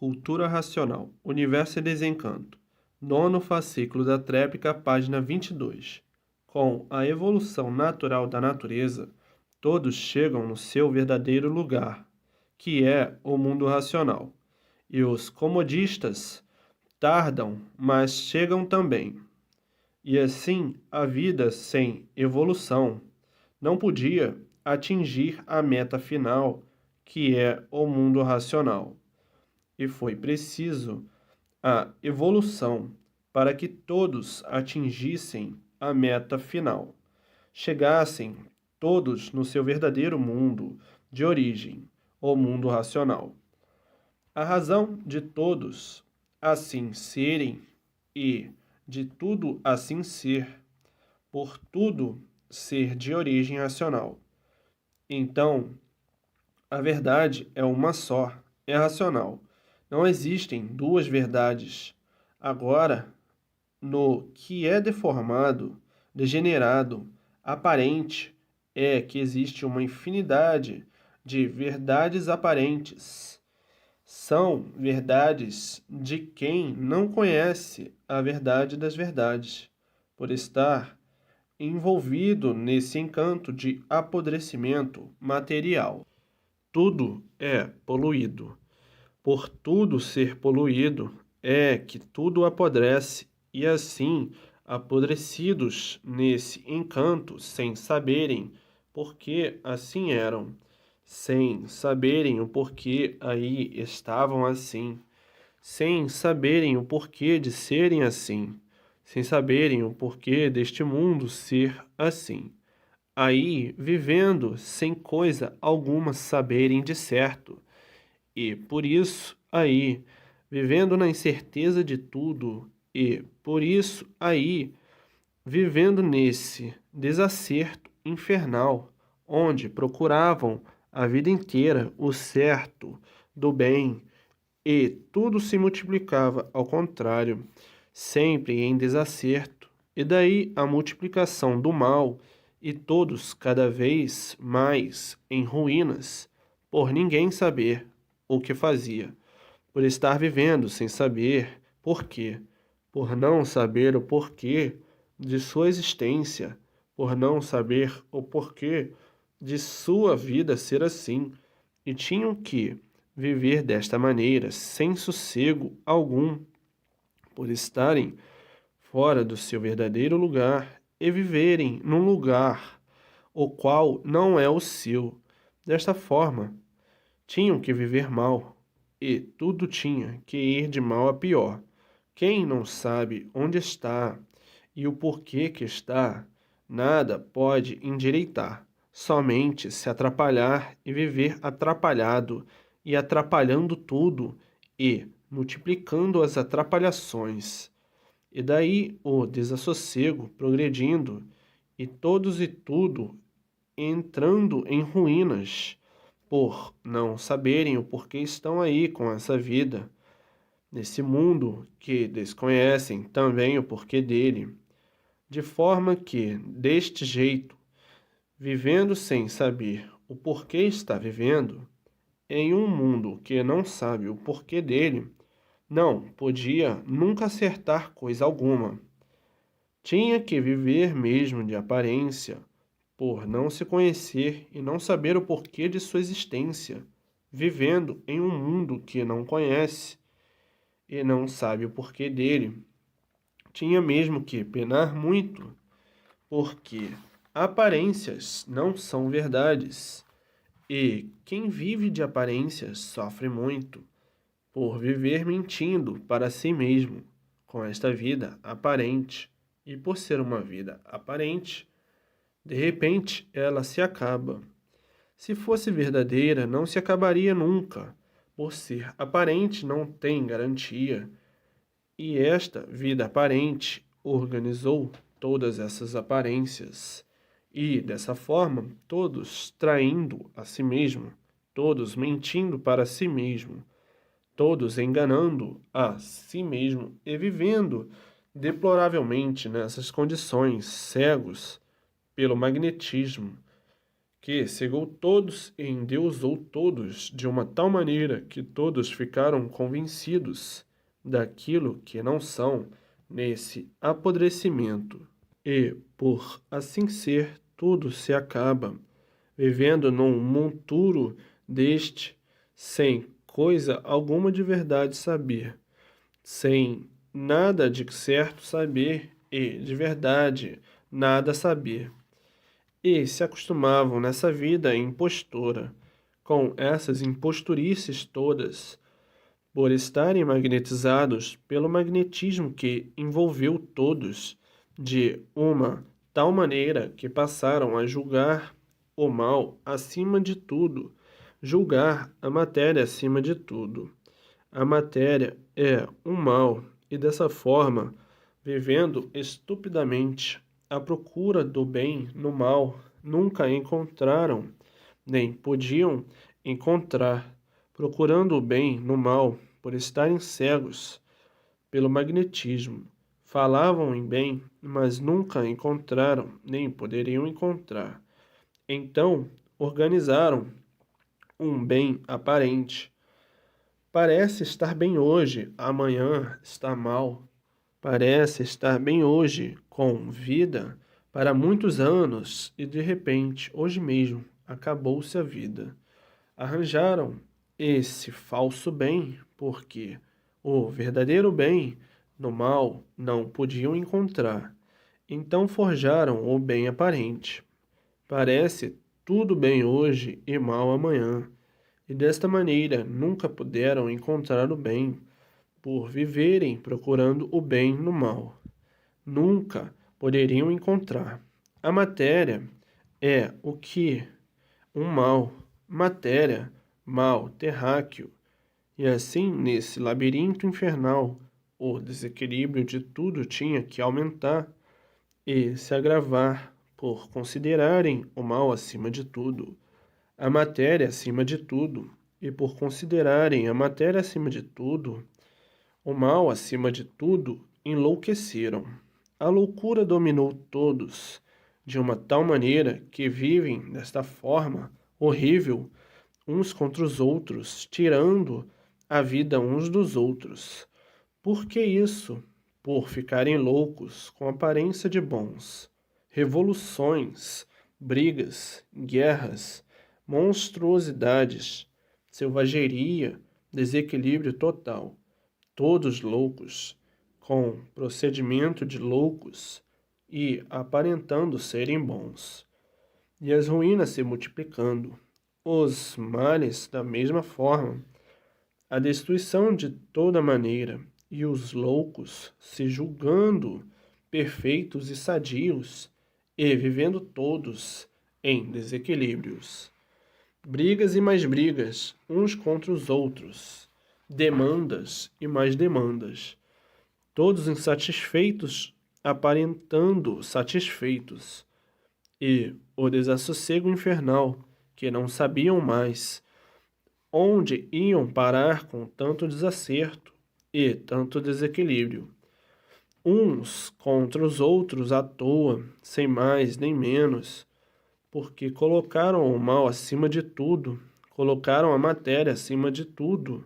Cultura Racional, Universo e Desencanto, nono fascículo da Trépica, página 22. Com a evolução natural da natureza, todos chegam no seu verdadeiro lugar, que é o mundo racional, e os comodistas tardam, mas chegam também. E assim, a vida sem evolução não podia atingir a meta final, que é o mundo racional. E foi preciso a evolução para que todos atingissem a meta final, chegassem todos no seu verdadeiro mundo de origem, o mundo racional. A razão de todos assim serem e de tudo assim ser, por tudo ser de origem racional. Então, a verdade é uma só, é racional. Não existem duas verdades. Agora, no que é deformado, degenerado, aparente, é que existe uma infinidade de verdades aparentes. São verdades de quem não conhece a verdade das verdades, por estar envolvido nesse encanto de apodrecimento material. Tudo é poluído. Por tudo ser poluído, é que tudo apodrece, e assim, apodrecidos nesse encanto, sem saberem por que assim eram, sem saberem o porquê aí estavam assim, sem saberem o porquê de serem assim, sem saberem o porquê deste mundo ser assim. Aí, vivendo sem coisa alguma saberem de certo, e por isso aí, vivendo na incerteza de tudo, e por isso aí, vivendo nesse desacerto infernal, onde procuravam a vida inteira o certo do bem, e tudo se multiplicava ao contrário, sempre em desacerto, e daí a multiplicação do mal, e todos cada vez mais em ruínas, por ninguém saber o que fazia, por estar vivendo sem saber por quê, por não saber o porquê de sua existência, por não saber o porquê de sua vida ser assim, e tinham que viver desta maneira, sem sossego algum, por estarem fora do seu verdadeiro lugar e viverem num lugar o qual não é o seu. Desta forma, tinham que viver mal, e tudo tinha que ir de mal a pior. Quem não sabe onde está e o porquê que está, nada pode endireitar, somente se atrapalhar e viver atrapalhado, e atrapalhando tudo, e multiplicando as atrapalhações. E daí o desassossego progredindo, e todos e tudo entrando em ruínas, por não saberem o porquê estão aí com essa vida, nesse mundo que desconhecem também o porquê dele, de forma que, deste jeito, vivendo sem saber o porquê está vivendo, em um mundo que não sabe o porquê dele, não podia nunca acertar coisa alguma. Tinha que viver mesmo de aparência, por não se conhecer e não saber o porquê de sua existência, vivendo em um mundo que não conhece e não sabe o porquê dele. Tinha mesmo que penar muito, porque aparências não são verdades, e quem vive de aparências sofre muito, por viver mentindo para si mesmo, com esta vida aparente, e por ser uma vida aparente, de repente ela se acaba. Se fosse verdadeira, não se acabaria nunca, por ser aparente não tem garantia. E esta vida aparente organizou todas essas aparências, e dessa forma, todos traindo a si mesmo, todos mentindo para si mesmo, todos enganando a si mesmo e vivendo deploravelmente nessas condições, cegos pelo magnetismo que cegou todos e endeusou todos de uma tal maneira que todos ficaram convencidos daquilo que não são nesse apodrecimento. E, por assim ser, tudo se acaba, vivendo num monturo deste, sem coisa alguma de verdade saber, sem nada de certo saber e, de verdade, nada saber. E se acostumavam nessa vida impostora, com essas imposturices todas, por estarem magnetizados pelo magnetismo que envolveu todos, de uma tal maneira que passaram a julgar o mal acima de tudo, julgar a matéria acima de tudo. A matéria é um mal, e dessa forma, vivendo estupidamente à procura do bem no mal, nunca encontraram, nem podiam encontrar, procurando o bem no mal, por estarem cegos pelo magnetismo. Falavam em bem, mas nunca encontraram, nem poderiam encontrar. Então, organizaram um bem aparente. Parece estar bem hoje, amanhã está mal. Parece estar bem hoje, com vida, para muitos anos, e de repente, hoje mesmo, acabou-se a vida. Arranjaram esse falso bem, porque o verdadeiro bem no mal não podiam encontrar. Então forjaram o bem aparente. Parece tudo bem hoje e mal amanhã. E desta maneira nunca puderam encontrar o bem, por viverem procurando o bem no mal. Nunca poderiam encontrar. A matéria é o que? Um mal. Matéria, mal, terráqueo. E assim, nesse labirinto infernal, o desequilíbrio de tudo tinha que aumentar e se agravar por considerarem o mal acima de tudo, a matéria acima de tudo, e por considerarem a matéria acima de tudo, o mal acima de tudo, enlouqueceram. A loucura dominou todos, de uma tal maneira que vivem desta forma horrível, uns contra os outros, tirando a vida uns dos outros. Por que isso? Por ficarem loucos com aparência de bons. Revoluções, brigas, guerras, monstruosidades, selvageria, desequilíbrio total. Todos loucos, com procedimento de loucos e aparentando serem bons. E as ruínas se multiplicando, os males da mesma forma, a destruição de toda maneira, e os loucos se julgando perfeitos e sadios, e vivendo todos em desequilíbrios. Brigas e mais brigas, uns contra os outros, demandas e mais demandas, todos insatisfeitos aparentando satisfeitos, e o desassossego infernal, que não sabiam mais onde iam parar com tanto desacerto e tanto desequilíbrio. Uns contra os outros à toa, sem mais nem menos, porque colocaram o mal acima de tudo, colocaram a matéria acima de tudo,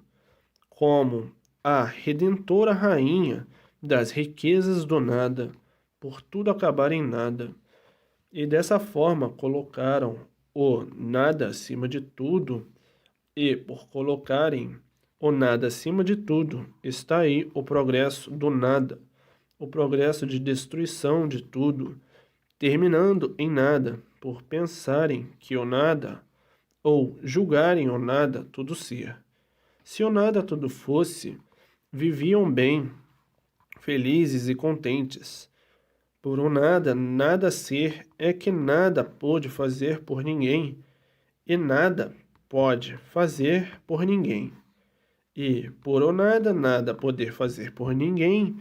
como a redentora rainha das riquezas do nada, por tudo acabar em nada. E dessa forma colocaram o nada acima de tudo, e por colocarem o nada acima de tudo, está aí o progresso do nada, o progresso de destruição de tudo, terminando em nada, por pensarem que o nada, ou julgarem o nada tudo ser. Se o nada tudo fosse, viviam bem, felizes e contentes. Por o nada, nada ser é que nada pôde fazer por ninguém, e nada pode fazer por ninguém. E por o nada, nada poder fazer por ninguém,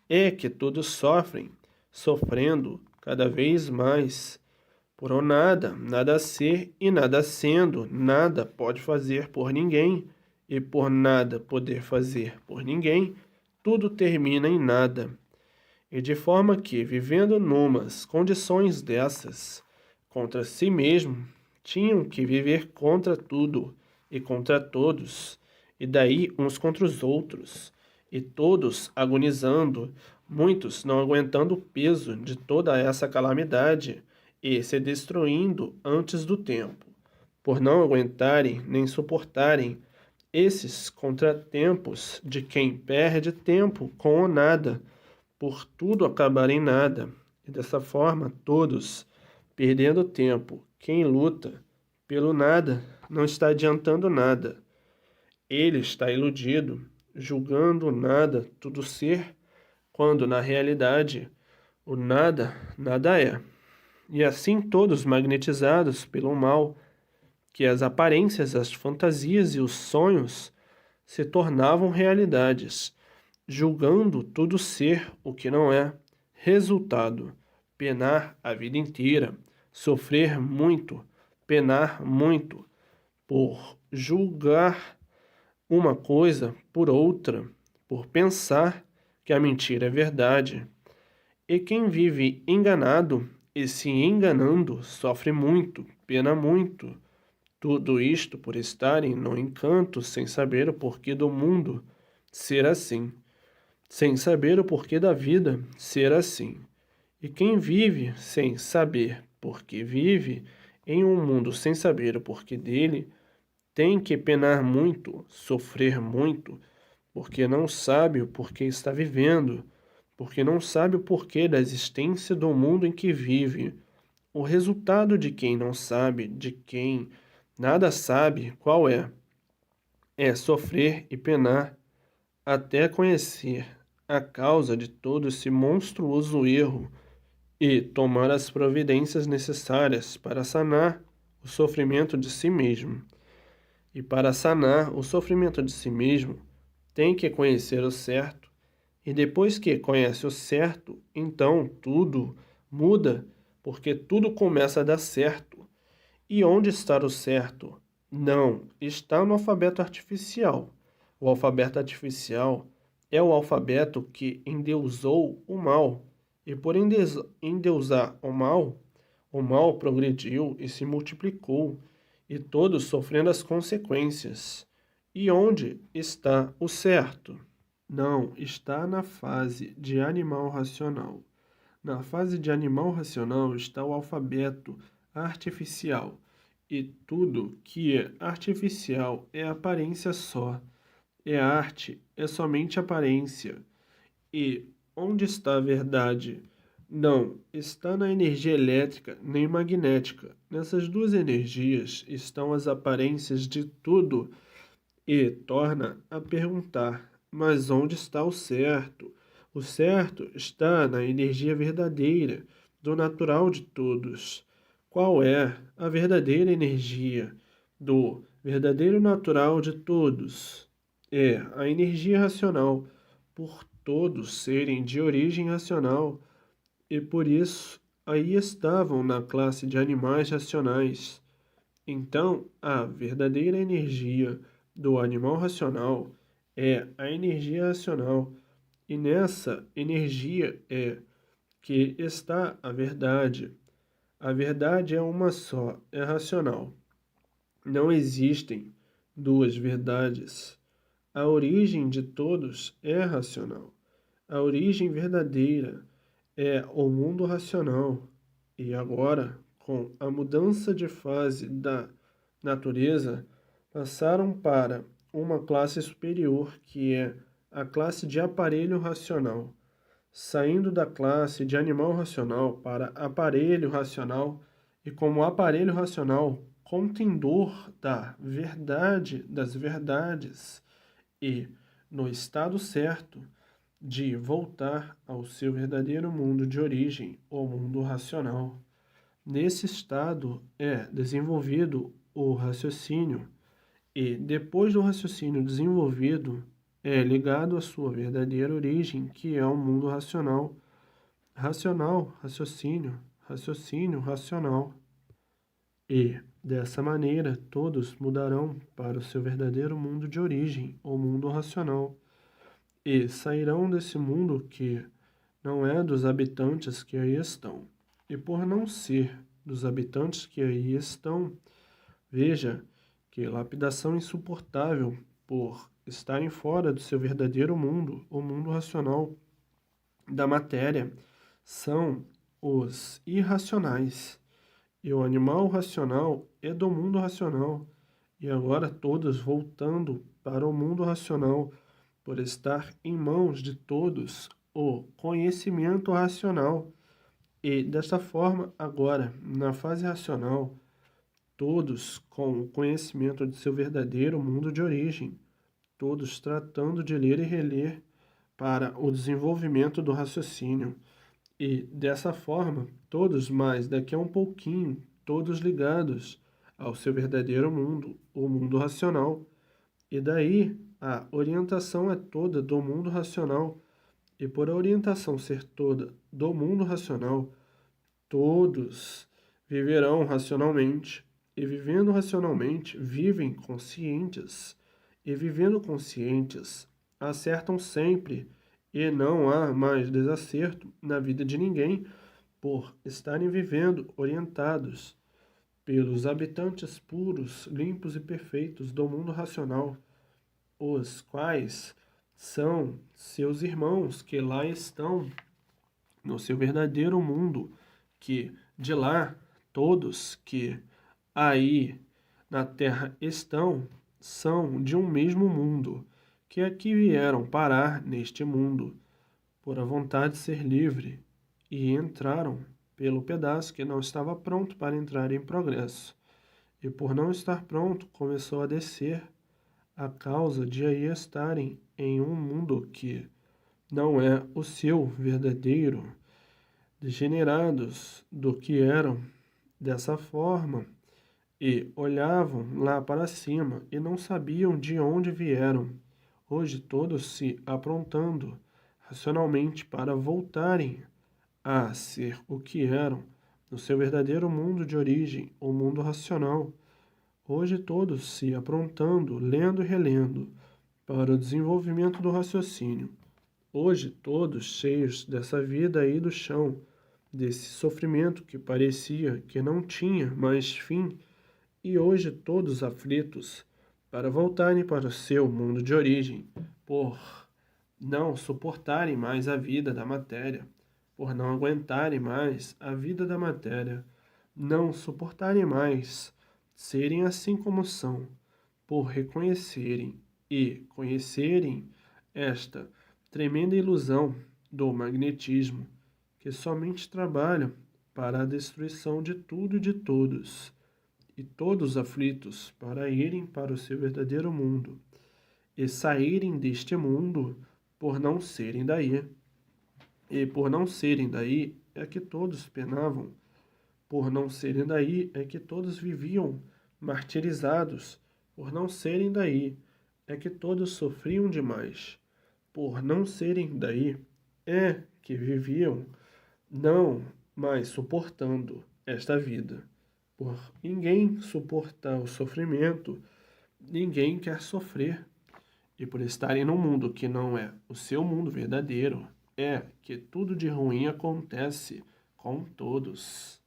é que todos sofrem, sofrendo cada vez mais. Por o nada, nada ser e nada sendo, nada pode fazer por ninguém, e por nada poder fazer por ninguém, tudo termina em nada. E de forma que, vivendo numas condições dessas, contra si mesmo, tinham que viver contra tudo e contra todos, e daí uns contra os outros, e todos agonizando, muitos não aguentando o peso de toda essa calamidade e se destruindo antes do tempo, por não aguentarem nem suportarem esses contratempos de quem perde tempo com o nada, por tudo acabar em nada, e dessa forma todos, perdendo tempo, quem luta pelo nada não está adiantando nada. Ele está iludido, julgando o nada tudo ser, quando na realidade o nada nada é. E assim todos magnetizados pelo mal, que as aparências, as fantasias e os sonhos se tornavam realidades, julgando tudo ser o que não é. Resultado: penar a vida inteira, sofrer muito, penar muito, por julgar uma coisa por outra, por pensar que a mentira é verdade. E quem vive enganado e se enganando sofre muito, pena muito. Tudo isto por estarem no encanto sem saber o porquê do mundo ser assim, sem saber o porquê da vida ser assim. E quem vive sem saber por que vive, em um mundo sem saber o porquê dele, tem que penar muito, sofrer muito, porque não sabe o porquê está vivendo, porque não sabe o porquê da existência do mundo em que vive. O resultado de quem não sabe, de quem nada sabe qual é? É sofrer e penar até conhecer a causa de todo esse monstruoso erro e tomar as providências necessárias para sanar o sofrimento de si mesmo. E para sanar o sofrimento de si mesmo, tem que conhecer o certo, e depois que conhece o certo, então tudo muda, porque tudo começa a dar certo. E onde está o certo? Não, está no alfabeto artificial. O alfabeto artificial é o alfabeto que endeusou o mal, e por endeusar o mal progrediu e se multiplicou, e todos sofrendo as consequências. E onde está o certo? Não, está na fase de animal racional. Na fase de animal racional está o alfabeto artificial, e tudo que é artificial é aparência só. É arte, é somente aparência. E onde está a verdade? Não, está na energia elétrica nem magnética. Nessas duas energias estão as aparências de tudo e torna a perguntar: mas onde está o certo? O certo está na energia verdadeira, do natural de todos. Qual é a verdadeira energia do verdadeiro natural de todos? É a energia racional, por todos serem de origem racional, e por isso aí estavam na classe de animais racionais. Então, a verdadeira energia do animal racional é a energia racional, e nessa energia é que está a verdade. A verdade é uma só, é racional. Não existem duas verdades. A origem de todos é racional. A origem verdadeira é o mundo racional. E agora, com a mudança de fase da natureza, passaram para uma classe superior, que é a classe de aparelho racional, saindo da classe de animal racional para aparelho racional, e como aparelho racional, contendor da verdade das verdades, e no estado certo de voltar ao seu verdadeiro mundo de origem, o mundo racional. Nesse estado é desenvolvido o raciocínio, e depois do raciocínio desenvolvido, é ligado à sua verdadeira origem, que é o mundo racional. Racional, raciocínio, raciocínio, racional. E, dessa maneira, todos mudarão para o seu verdadeiro mundo de origem, o mundo racional, e sairão desse mundo que não é dos habitantes que aí estão. E por não ser dos habitantes que aí estão, Veja que lapidação insuportável por estarem fora do seu verdadeiro mundo, o mundo racional da matéria, são os irracionais. E o animal racional é do mundo racional. E agora todos voltando para o mundo racional, por estar em mãos de todos o conhecimento racional. E desta forma, agora, na fase racional, todos com o conhecimento de seu verdadeiro mundo de origem, todos tratando de ler e reler para o desenvolvimento do raciocínio. E dessa forma, todos mais daqui a um pouquinho, todos ligados ao seu verdadeiro mundo, o mundo racional. E daí a orientação é toda do mundo racional. E por a orientação ser toda do mundo racional, todos viverão racionalmente. E vivendo racionalmente, vivem conscientes. E vivendo conscientes, acertam sempre. E não há mais desacerto na vida de ninguém por estarem vivendo orientados pelos habitantes puros, limpos e perfeitos do mundo racional, os quais são seus irmãos que lá estão no seu verdadeiro mundo, que de lá todos que aí na terra estão são de um mesmo mundo, que aqui vieram parar neste mundo por a vontade de ser livre e entraram pelo pedaço que não estava pronto para entrar em progresso. E por não estar pronto, começou a descer, a causa de aí estarem em um mundo que não é o seu verdadeiro, degenerados do que eram dessa forma, e olhavam lá para cima e não sabiam de onde vieram. Hoje todos se aprontando racionalmente para voltarem a ser o que eram no seu verdadeiro mundo de origem, o mundo racional. Hoje todos se aprontando, lendo e relendo para o desenvolvimento do raciocínio. Hoje todos cheios dessa vida aí do chão, desse sofrimento que parecia que não tinha mais fim, e hoje todos aflitos para voltarem para o seu mundo de origem, por não suportarem mais a vida da matéria, por não aguentarem mais a vida da matéria, não suportarem mais serem assim como são, por reconhecerem e conhecerem esta tremenda ilusão do magnetismo, que somente trabalha para a destruição de tudo e de todos, e todos aflitos para irem para o seu verdadeiro mundo, e saírem deste mundo por não serem daí. E por não serem daí é que todos penavam, por não serem daí é que todos viviam martirizados, por não serem daí é que todos sofriam demais, por não serem daí é que viviam não mais suportando esta vida. Por ninguém suportar o sofrimento, ninguém quer sofrer. E por estarem num mundo que não é o seu mundo verdadeiro, é que tudo de ruim acontece com todos.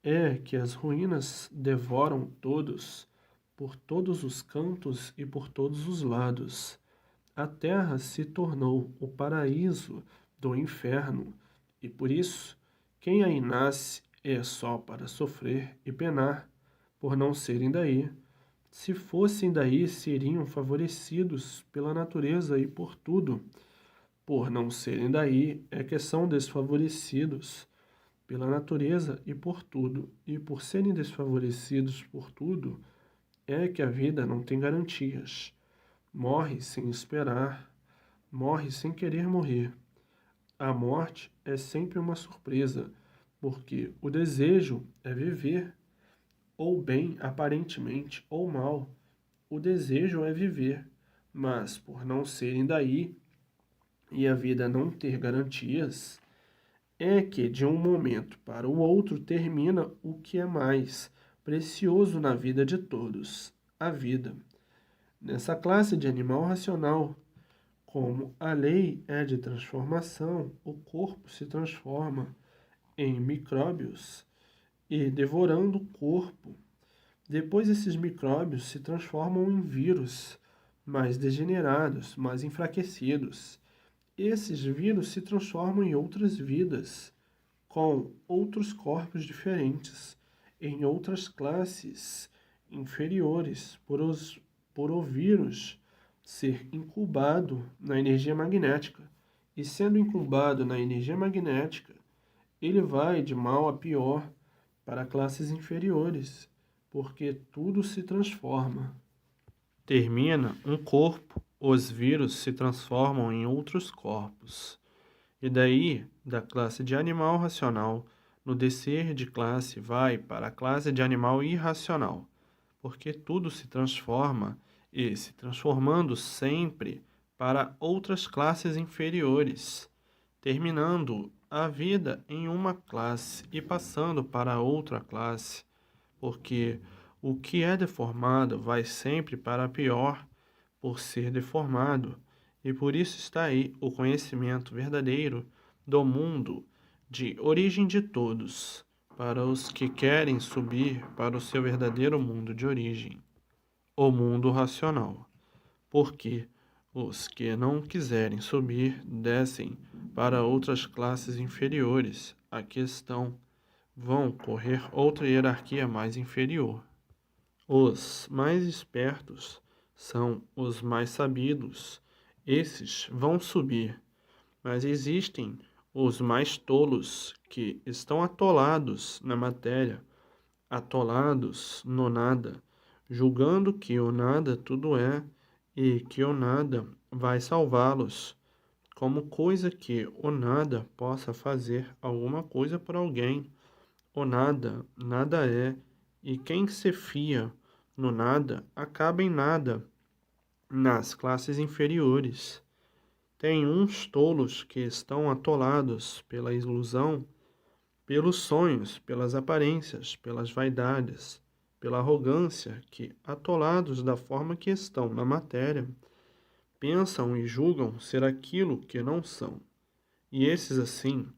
É que as ruínas devoram todos, por todos os cantos e por todos os lados. A terra se tornou o paraíso do inferno, e por isso, quem aí nasce é só para sofrer e penar, por não serem daí. Se fossem daí, seriam favorecidos pela natureza e por tudo. Por não serem daí, é que são desfavorecidos pela natureza e por tudo. E por serem desfavorecidos por tudo, é que a vida não tem garantias. Morre sem esperar, morre sem querer morrer. A morte é sempre uma surpresa, porque o desejo é viver, ou bem aparentemente, ou mal. O desejo é viver, mas por não serem daí e a vida não ter garantias, é que de um momento para o outro termina o que é mais precioso na vida de todos, a vida. Nessa classe de animal racional, como a lei é de transformação, o corpo se transforma em micróbios e devorando o corpo, Depois esses micróbios se transformam em vírus mais degenerados, mais enfraquecidos. Esses vírus se transformam em outras vidas, com outros corpos diferentes, em outras classes inferiores, por o vírus ser incubado na energia magnética. E sendo incubado na energia magnética, ele vai de mal a pior para classes inferiores, porque tudo se transforma. Termina um corpo, os vírus se transformam em outros corpos. E daí, da classe de animal racional, no descer de classe, vai para a classe de animal irracional, porque tudo se transforma e se transformando sempre para outras classes inferiores, terminando a vida em uma classe e passando para outra classe, porque o que é deformado vai sempre para pior por ser deformado, e por isso está aí o conhecimento verdadeiro do mundo de origem de todos, para os que querem subir para o seu verdadeiro mundo de origem, o mundo racional, porque os que não quiserem subir descem para outras classes inferiores, aqui estão, vão correr outra hierarquia mais inferior. Os mais espertos são os mais sabidos. Esses vão subir, mas existem os mais tolos que estão atolados na matéria, atolados no nada, julgando que o nada tudo é e que o nada vai salvá-los, como coisa que o nada possa fazer alguma coisa por alguém. O nada, nada é, e quem se fia no nada acaba em nada nas classes inferiores. Tem uns tolos que estão atolados pela ilusão, pelos sonhos, pelas aparências, pelas vaidades, pela arrogância, que, atolados da forma que estão na matéria, pensam e julgam ser aquilo que não são. E esses, assim,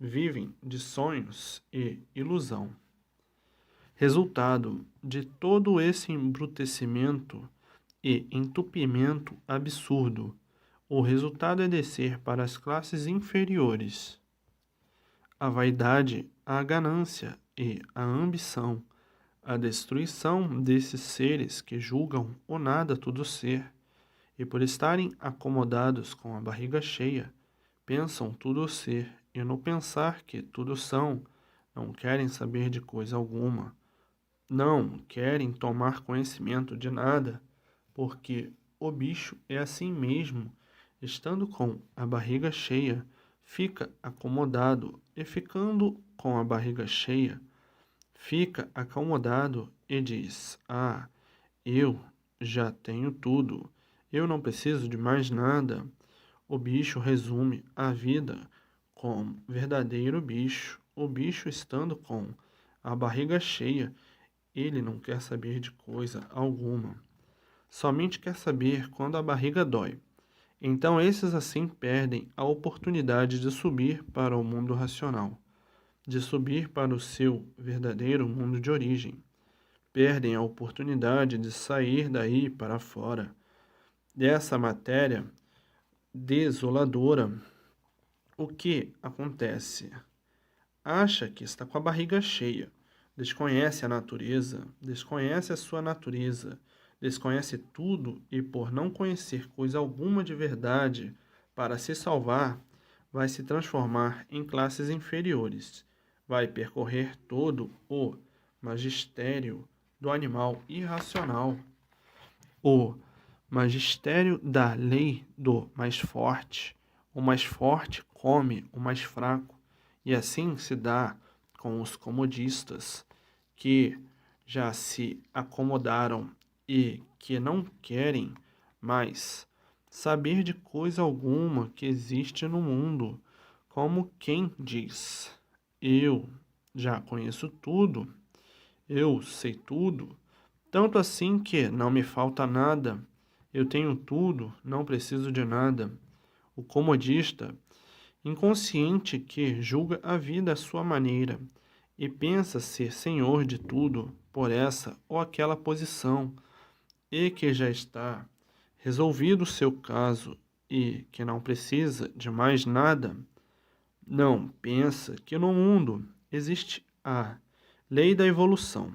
vivem de sonhos e ilusão. Resultado de todo esse embrutecimento e entupimento absurdo, o resultado é descer para as classes inferiores. A vaidade, a ganância e a ambição, a destruição desses seres que julgam o nada tudo ser, e por estarem acomodados com a barriga cheia, pensam tudo ser, e no pensar que tudo são, não querem saber de coisa alguma, não querem tomar conhecimento de nada, porque o bicho é assim mesmo, estando com a barriga cheia, fica acomodado, e ficando com a barriga cheia, fica acomodado e diz: Ah, eu já tenho tudo, eu não preciso de mais nada. O bicho resume a vida como verdadeiro bicho. O bicho estando com a barriga cheia, ele não quer saber de coisa alguma. Somente quer saber quando a barriga dói. Então esses assim perdem a oportunidade de subir para o mundo racional, de subir para o seu verdadeiro mundo de origem. Perdem a oportunidade de sair daí para fora, dessa matéria desoladora. O que acontece? Acha que está com a barriga cheia, desconhece a natureza, desconhece a sua natureza, desconhece tudo e, por não conhecer coisa alguma de verdade, para se salvar, vai se transformar em classes inferiores, vai percorrer todo o magistério do animal irracional, o magistério da lei do mais forte. O mais forte come o mais fraco, e assim se dá com os comodistas, que já se acomodaram e que não querem mais saber de coisa alguma que existe no mundo, como quem diz: Eu já conheço tudo, eu sei tudo, tanto assim que não me falta nada, eu tenho tudo, não preciso de nada. O comodista, inconsciente que julga a vida à sua maneira, e pensa ser senhor de tudo por essa ou aquela posição, e que já está resolvido o seu caso e que não precisa de mais nada, não pensa que no mundo existe a lei da evolução.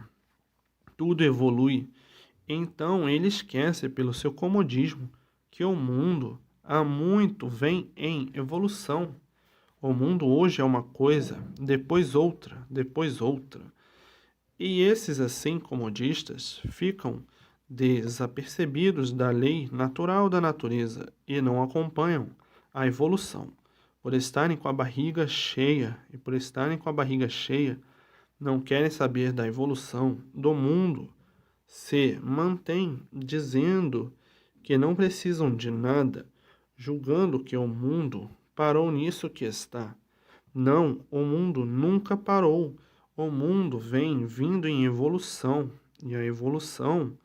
Tudo evolui, então ele esquece pelo seu comodismo que o mundo há muito vem em evolução. O mundo hoje é uma coisa, depois outra, depois outra. E esses assim comodistas ficam desapercebidos da lei natural da natureza e não acompanham a evolução. Por estarem com a barriga cheia, e por estarem com a barriga cheia, não querem saber da evolução do mundo, se mantêm dizendo que não precisam de nada, julgando que o mundo parou nisso que está. Não, o mundo nunca parou. O mundo vem vindo em evolução, e a evolução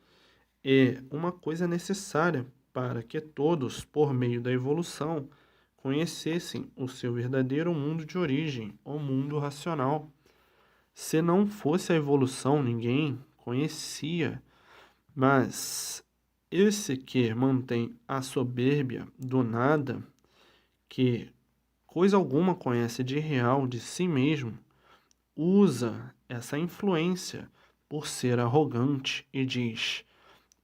é uma coisa necessária para que todos, por meio da evolução, conhecessem o seu verdadeiro mundo de origem, o mundo racional. Se não fosse a evolução, ninguém conhecia, mas esse que mantém a soberbia do nada, que coisa alguma conhece de real de si mesmo, usa essa influência por ser arrogante e diz: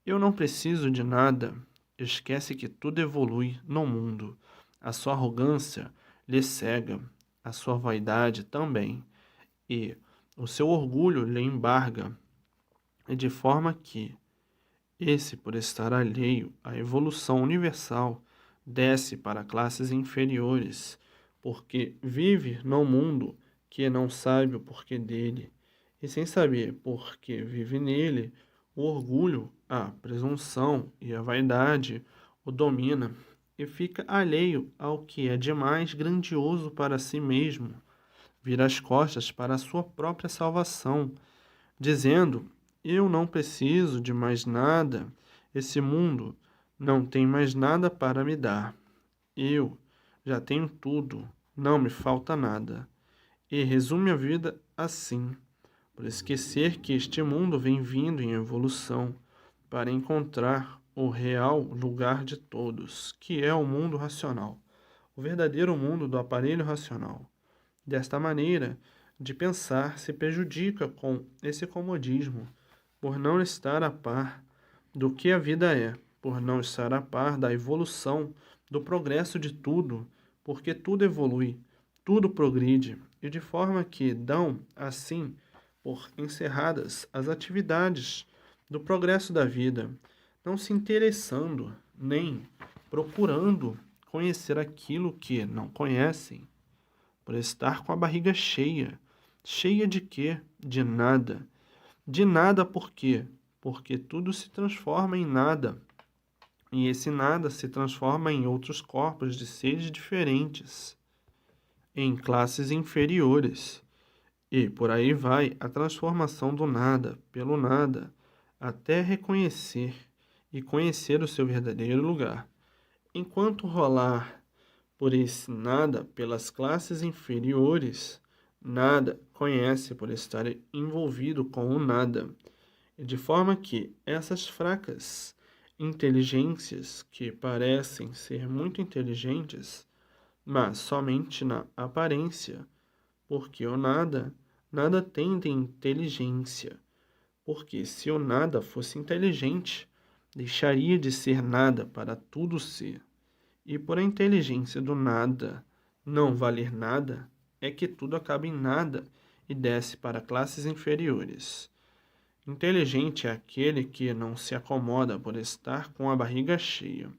eu não preciso de nada. Esquece que tudo evolui no mundo. A sua arrogância lhe cega, a sua vaidade também, e o seu orgulho lhe embarga, de forma que esse, por estar alheio à evolução universal, desce para classes inferiores, porque vive no mundo que não sabe o porquê dele, e sem saber por que vive nele, o orgulho, a presunção e a vaidade o domina, e fica alheio ao que é de mais grandioso para si mesmo, vira as costas para a sua própria salvação, dizendo: eu não preciso de mais nada, esse mundo não tem mais nada para me dar. Eu já tenho tudo, não me falta nada. E resume a vida assim, por esquecer que este mundo vem vindo em evolução para encontrar o real lugar de todos, que é o mundo racional, o verdadeiro mundo do aparelho racional. Desta maneira de pensar se prejudica com esse comodismo, por não estar a par do que a vida é, por não estar a par da evolução, do progresso de tudo, porque tudo evolui, tudo progride, e de forma que dão, assim, por encerradas as atividades do progresso da vida, não se interessando nem procurando conhecer aquilo que não conhecem, por estar com a barriga cheia. Cheia de quê? De nada. De nada por quê? Porque tudo se transforma em nada. E esse nada se transforma em outros corpos de seres diferentes, em classes inferiores. E por aí vai a transformação do nada pelo nada, até reconhecer e conhecer o seu verdadeiro lugar. Enquanto rolar por esse nada pelas classes inferiores, nada conhece por estar envolvido com o nada, e de forma que essas fracas inteligências que parecem ser muito inteligentes, mas somente na aparência, porque o nada, nada tem de inteligência, porque se o nada fosse inteligente, deixaria de ser nada para tudo ser. E por a inteligência do nada não valer nada, é que tudo acaba em nada e desce para classes inferiores. Inteligente é aquele que não se acomoda por estar com a barriga cheia.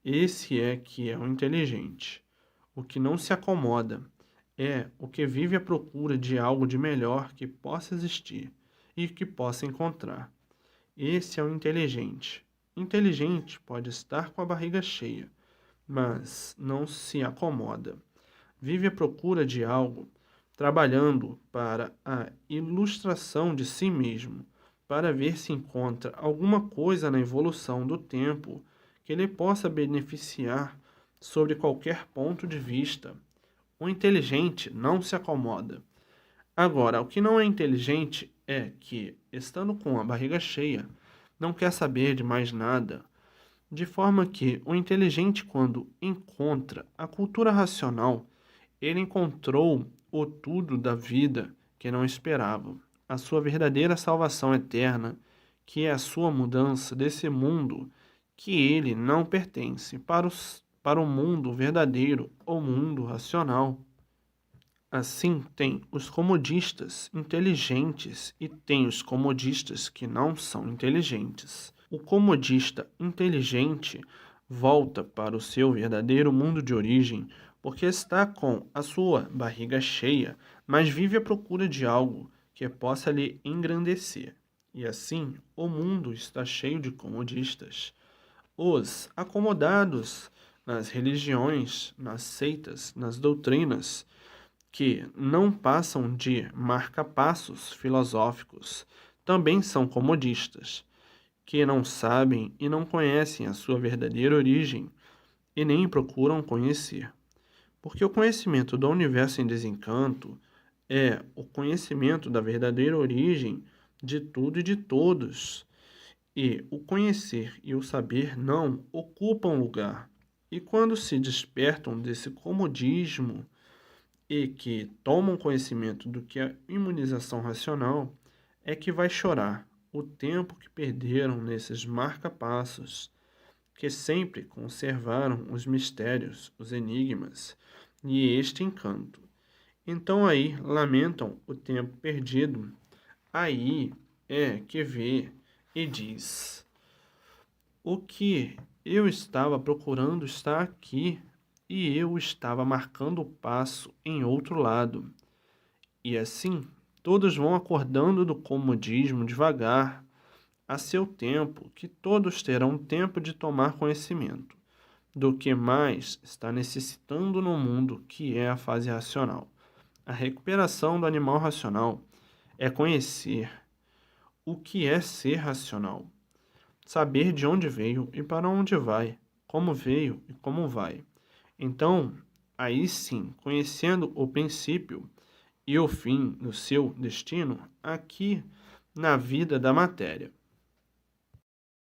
Esse é que é o inteligente. O que não se acomoda é o que vive à procura de algo de melhor que possa existir e que possa encontrar. Esse é o inteligente. Inteligente pode estar com a barriga cheia, mas não se acomoda. Vive à procura de algo, trabalhando para a ilustração de si mesmo, para ver se encontra alguma coisa na evolução do tempo que lhe possa beneficiar sobre qualquer ponto de vista. O inteligente não se acomoda. Agora, o que não é inteligente é que, estando com a barriga cheia, não quer saber de mais nada, de forma que o inteligente, quando encontra a cultura racional, ele encontrou o tudo da vida que não esperava, a sua verdadeira salvação eterna, que é a sua mudança desse mundo que ele não pertence para o mundo verdadeiro ou mundo racional. Assim, tem os comodistas inteligentes e tem os comodistas que não são inteligentes. O comodista inteligente volta para o seu verdadeiro mundo de origem porque está com a sua barriga cheia, mas vive à procura de algo que possa lhe engrandecer. E assim, o mundo está cheio de comodistas. Os acomodados nas religiões, nas seitas, nas doutrinas, que não passam de marca-passos filosóficos, também são comodistas, que não sabem e não conhecem a sua verdadeira origem e nem procuram conhecer. Porque o conhecimento do universo em desencanto é o conhecimento da verdadeira origem de tudo e de todos. E o conhecer e o saber não ocupam lugar. E quando se despertam desse comodismo, e que tomam conhecimento do que é imunização racional, é que vai chorar o tempo que perderam nesses marca-passos, que sempre conservaram os mistérios, os enigmas e este encanto. Então aí lamentam o tempo perdido. Aí é que vê e diz: o que eu estava procurando está aqui, e eu estava marcando o passo em outro lado. E assim, todos vão acordando do comodismo devagar, a seu tempo, que todos terão tempo de tomar conhecimento do que mais está necessitando no mundo, que é a fase racional. A recuperação do animal racional é conhecer o que é ser racional, saber de onde veio e para onde vai, como veio e como vai. Então, aí sim, conhecendo o princípio e o fim do seu destino aqui na vida da matéria.